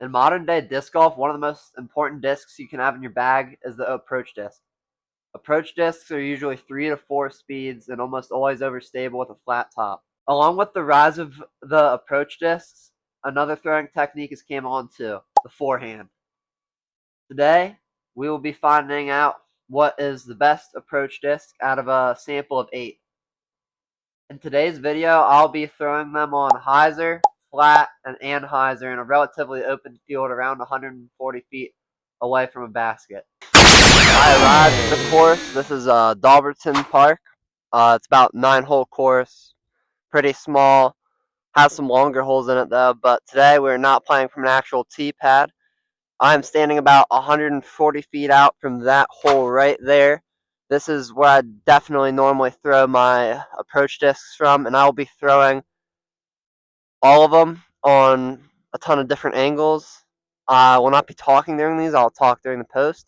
In modern day disc golf, one of the most important discs you can have in your bag is the approach disc. Approach discs are usually 3 to 4 speeds and almost always overstable with a flat top. Along with the rise of the approach discs, another throwing technique has came on too, the forehand. Today, we will be finding out what is the best approach disc out of a sample of 8. In today's video, I'll be throwing them on hyzer, flat, and anhyzer in a relatively open field around 140 feet away from a basket. I arrived at the course. This is Dalberton Park. It's about 9-hole course, pretty small. Has some longer holes in it though, but today we're not playing from an actual tee pad. I'm standing about 140 feet out from that hole right there. This is where I definitely normally throw my approach discs from, and I will be throwing all of them on a ton of different angles. I will not be talking during these. I'll talk during the post.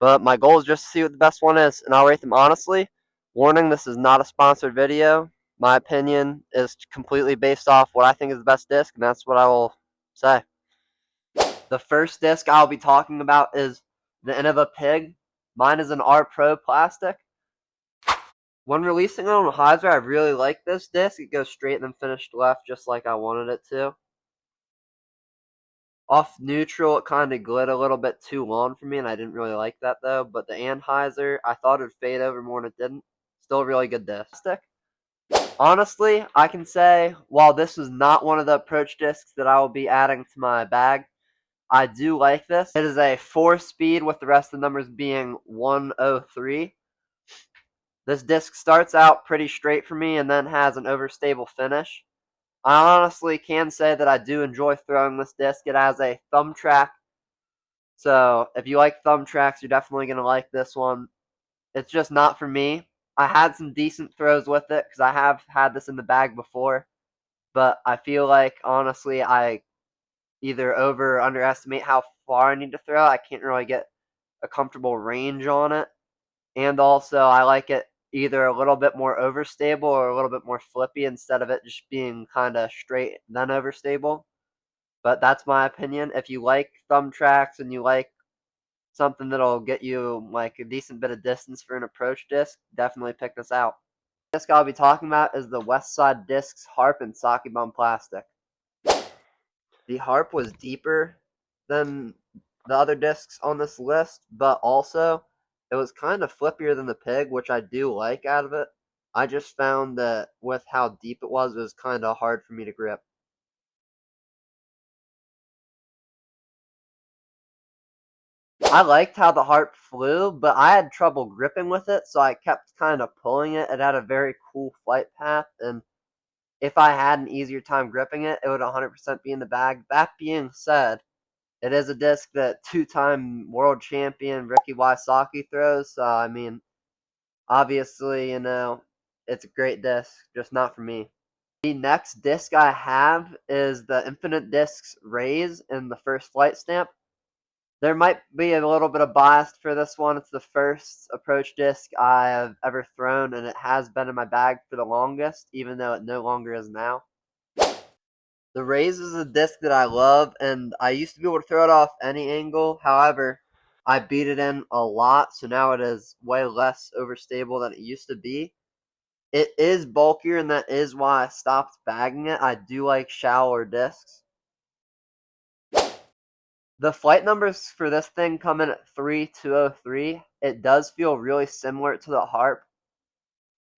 But my goal is just to see what the best one is, and I'll rate them honestly. Warning, this is not a sponsored video. My opinion is completely based off what I think is the best disc, and that's what I will say. The first disc I'll be talking about is the Innova Pig. Mine is an R Pro plastic. When releasing it on hyzer, I really like this disc. It goes straight and then finished left just like I wanted it to. Off neutral, it kind of glid a little bit too long for me, and I didn't really like that though. But the anhyzer, I thought it would fade over more than it didn't. Still a really good disc. Honestly, I can say, while this was not one of the approach discs that I will be adding to my bag, I do like this. It is a 4-speed with the rest of the numbers being 103. This disc starts out pretty straight for me and then has an overstable finish. I honestly can say that I do enjoy throwing this disc. It has a thumb track, so if you like thumb tracks, you're definitely going to like this one. It's just not for me. I had some decent throws with it because I have had this in the bag before, but I feel like, honestly, I either over or underestimate how far I need to throw. I can't really get a comfortable range on it, and also I like it either a little bit more overstable or a little bit more flippy instead of it just being kind of straight then overstable. But that's my opinion. If you like thumb tracks and you like something that'll get you like a decent bit of distance for an approach disc, definitely pick this out. The disc I'll be talking about is the Westside Discs Harp and Socket Bum Plastic. The Harp was deeper than the other discs on this list, but also it was kind of flippier than the Pig, which I do like out of it. I just found that with how deep it was kind of hard for me to grip. I liked how the Harp flew, but I had trouble gripping with it, so I kept kind of pulling it. It had a very cool flight path, and if I had an easier time gripping it, it would 100% be in the bag. That being said, it is a disc that 2-time world champion Ricky Wysocki throws, so I mean, obviously, it's a great disc, just not for me. The next disc I have is the Infinite Discs Raze in the first flight stamp. There might be a little bit of bias for this one. It's the first approach disc I have ever thrown, and it has been in my bag for the longest, even though it no longer is now. The Raze is a disc that I love, and I used to be able to throw it off any angle. However, I beat it in a lot, so now it is way less overstable than it used to be. It is bulkier, and that is why I stopped bagging it. I do like shallower discs. The flight numbers for this thing come in at 3203. It does feel really similar to the Harp.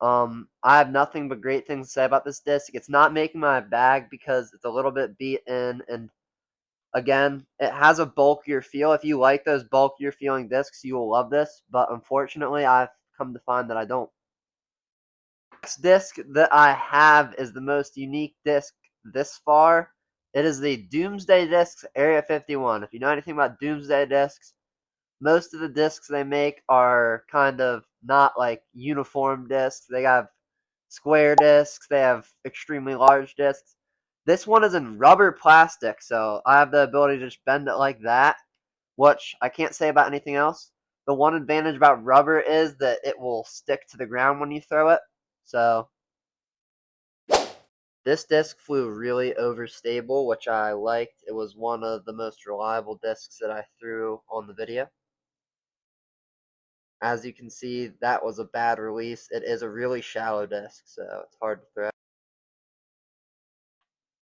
I have nothing but great things to say about this disc. It's not making my bag because it's a little bit beat in, and again, it has a bulkier feel. If you like those bulkier feeling discs, you will love this, but unfortunately, I've come to find that I don't. The next disc that I have is the most unique disc this far. It is the Doomsday Discs Area 51. If you know anything about Doomsday Discs, most of the discs they make are kind of not like uniform discs. They have square discs, they have extremely large discs. This one is in rubber plastic, so I have the ability to just bend it like that, which I can't say about anything else. The one advantage about rubber is that it will stick to the ground when you throw it. So This disc flew really overstable, which I liked. It was one of the most reliable discs that I threw on the video. As you can see, that was a bad release. It is a really shallow disc, so it's hard to throw.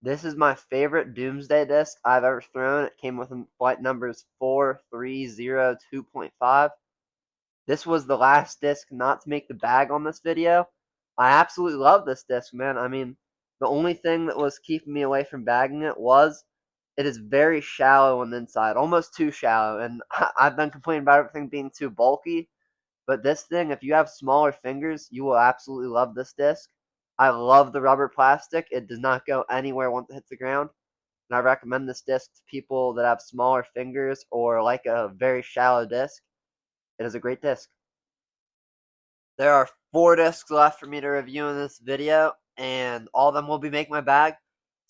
This is my favorite Doomsday disc I've ever thrown. It came with flight numbers 4302.5. This was the last disc not to make the bag on this video. I absolutely love this disc, man. I mean, the only thing that was keeping me away from bagging it was it is very shallow on the inside, almost too shallow. And I've been complaining about everything being too bulky. But this thing, if you have smaller fingers, you will absolutely love this disc. I love the rubber plastic. It does not go anywhere once it hits the ground. And I recommend this disc to people that have smaller fingers or like a very shallow disc. It is a great disc. There are 4 discs left for me to review in this video, and all of them will be making my bag.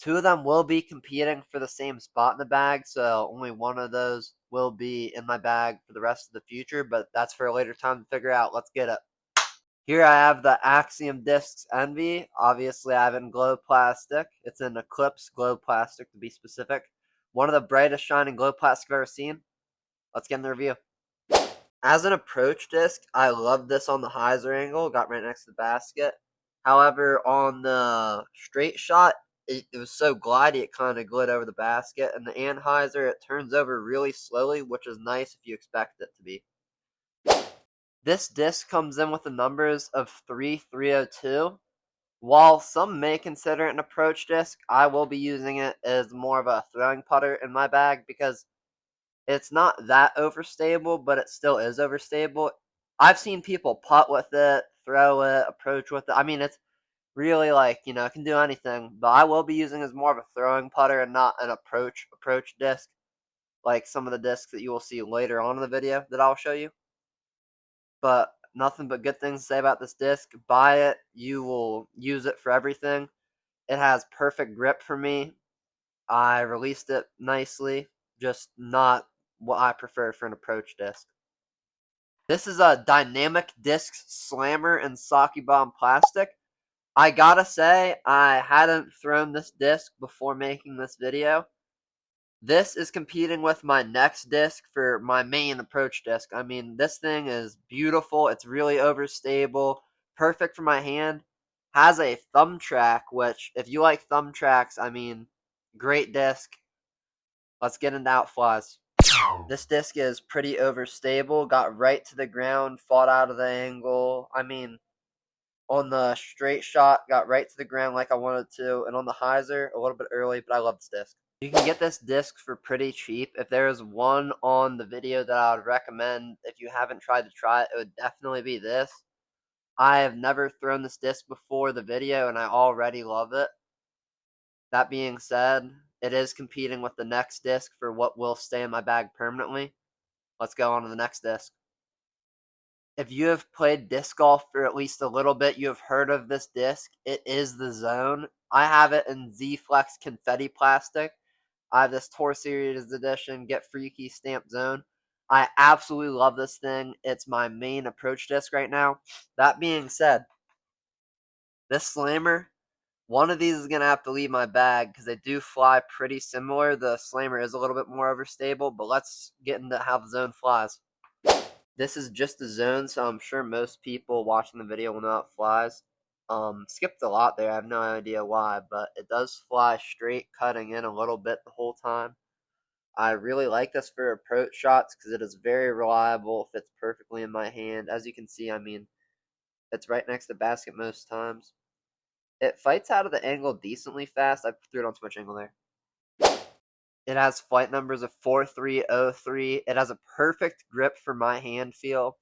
2 of them will be competing for the same spot in the bag, so only one of those will be in my bag for the rest of the future, but that's for a later time to figure out. Let's get it. Here I have the Axiom Discs Envy. Obviously, I have it in glow plastic. It's an Eclipse glow plastic, to be specific. One of the brightest shining glow plastic I've ever seen. Let's get in the review. As an approach disc, I love this on the hyzer angle. Got right next to the basket. However, on the straight shot, it was so glidey it kind of glid over the basket. And the anhyzer, it turns over really slowly, which is nice if you expect it to be. This disc comes in with the numbers of 3302. While some may consider it an approach disc, I will be using it as more of a throwing putter in my bag because it's not that overstable, but it still is overstable. I've seen people putt with it, throw it, approach with it. I mean, it's really like, it can do anything. But I will be using it as more of a throwing putter and not an approach disc, like some of the discs that you will see later on in the video that I'll show you. But nothing but good things to say about this disc. Buy it. You will use it for everything. It has perfect grip for me. I released it nicely, just not what I prefer for an approach disc. This is a Dynamic Discs Slammer and Sake Bomb plastic. I gotta say, I hadn't thrown this disc before making this video. This is competing with my next disc for my main approach disc. I mean, this thing is beautiful. It's really overstable, perfect for my hand. Has a thumb track, which, if you like thumb tracks, I mean, great disc. Let's get into outflies. This disc is pretty overstable. Got right to the ground, fought out of the angle. I mean, on the straight shot, got right to the ground like I wanted to. And on the hyzer, a little bit early, but I love this disc. You can get this disc for pretty cheap. If there is one on the video that I would recommend, if you haven't tried to try it, it would definitely be this. I have never thrown this disc before the video, and I already love it. That being said, it is competing with the next disc for what will stay in my bag permanently. Let's go on to the next disc. If you have played disc golf for at least a little bit, you have heard of this disc. It is the Zone. I have it in Z-Flex Confetti plastic. I have this Tour Series edition, Get Freaky Stamp Zone. I absolutely love this thing. It's my main approach disc right now. That being said, this Slammer, one of these is going to have to leave my bag because they do fly pretty similar. The Slammer is a little bit more overstable, but let's get into how the Zone flies. This is just the Zone, so I'm sure most people watching the video will know how it flies. Skipped a lot there. I have no idea why, but it does fly straight, cutting in a little bit the whole time. I really like this for approach shots because it is very reliable, fits perfectly in my hand. As you can see, I mean, it's right next to the basket most times. It fights out of the angle decently fast. I threw it on too much angle there. It has flight numbers of 4303. It has a perfect grip for my hand feel.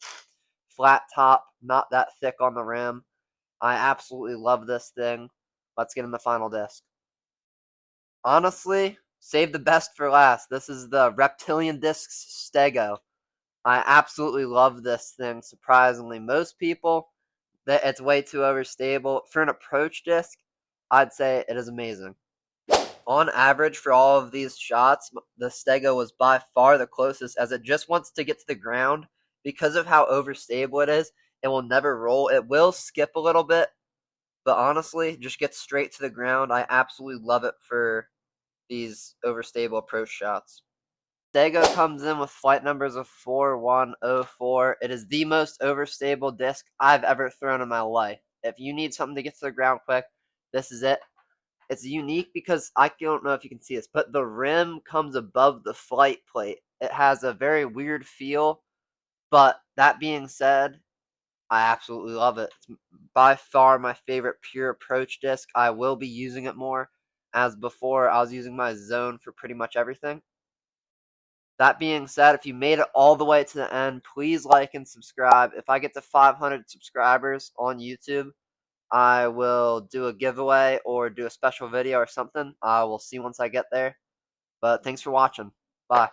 Flat top, not that thick on the rim. I absolutely love this thing. Let's get in the final disc. Honestly, save the best for last. This is the Reptilian Discs Stego. I absolutely love this thing, surprisingly. Most people, it's way too overstable. For an approach disc, I'd say it is amazing. On average, for all of these shots, the Stego was by far the closest, as it just wants to get to the ground. Because of how overstable it is, it will never roll. It will skip a little bit, But honestly, just gets straight to the ground. I absolutely love it for these overstable approach shots. Stego comes in with flight numbers of 4104. It is the most overstable disc I've ever thrown in my life. If you need something to get to the ground quick, this is it. It's unique because I don't know if you can see this, but the rim comes above the flight plate. It has a very weird feel, but that being said, I absolutely love it. It's by far my favorite pure approach disc. I will be using it more. As before, I was using my zone for pretty much everything. That being said, if you made it all the way to the end, please like and subscribe. If I get to 500 subscribers on YouTube, I will do a giveaway or do a special video or something. I will see once I get there. But thanks for watching. Bye.